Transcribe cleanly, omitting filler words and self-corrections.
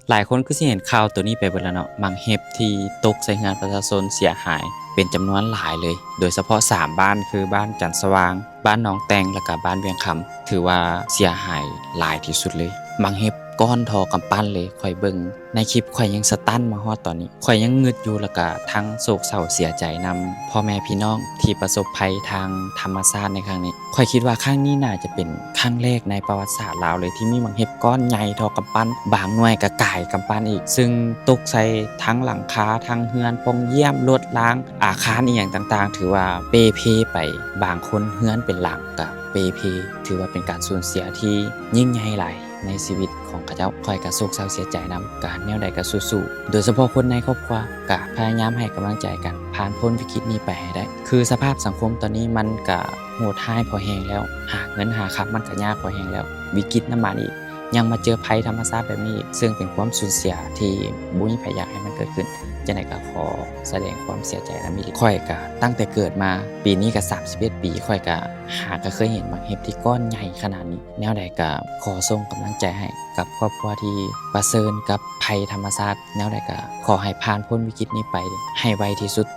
หลายคนก็สิเห็นข่าวตัวนี้ไปเบิดแล้วเนาะมังเห็บที่ตกใส่งานประชาชนเสียหายเป็นจำนวนหลายเลย โดยเฉพาะ3บ้านคือบ้านจันทร์สว่างบ้านหนองแตงและก็บ้านเวียงคำถือว่าเสียหายหลายที่สุดเลยมังเห็บก้อนทอกำปั้นเลยข่อยเบิ่งในคลิปข่อยยังสตันมาฮอดตอนนี้ข่อยยังงึดอยู่แล้วก็ทั้งโศกเศร้าเสียใจนำพ่อแม่พี่น้องที่ประสบภัยทางธรรมชาติในครั้งนี้ข่อยคิดว่าครั้งนี้น่าจะเป็นครั้งแรกในประวัติศาสตร์ลาวเลยที่มีมังเห็บก้อนใหญ่เท่ากำปั้นบางหน่วยก็ก่ายกำปั้นอีกซึ่งตกใส่ทั้งหลังคาทั้งเฮือนปองเยี่ยมรถล้างอาคารอีหยังต่างๆถือว่าเปเพไปบางคนเฮือนเป็นหลังก็เปเพถือว่าเป็นการสูญเสียที่ยิ่งใหญ่หลายในชีวิตของเขาเจ้าคอยกระโศกเศร้าเสียใจนำการแนวใดก็สู้ๆโดยเฉพาะคนในครอบครัวก็พยายามให้กำลังใจกันผ่านพ้นวิกฤตนี้ไปให้ได้คือสภาพสังคมตอนนี้มันก็โหดร้ายพอแห้งแล้วหาเงินหาครับมันก็ยากพอแห้งแล้ววิกฤตน้ำมันอีกยังมาเจอภัยธรรมชาติแบบนี้ซึ่งเป็นความสูญเสียที่บุ้ยพยายามให้มันเกิดขึ้นจะไหนก็ขอแสดงความเสียใจและมีค่อยก็ตั้งแต่เกิดมาปีนี้ก็31 ปีค่อยก็หาก็เคยเห็นบางเห็บที่ก้อนใหญ่ขนาดนี้แนวใดก็ขอส่งกำลังใจให้กับครอบครัวที่ประเสริญกับภัยธรรมชาติแนวใดก็ขอให้ผ่านพ้นวิกฤตนี้ไปให้ไวที่สุด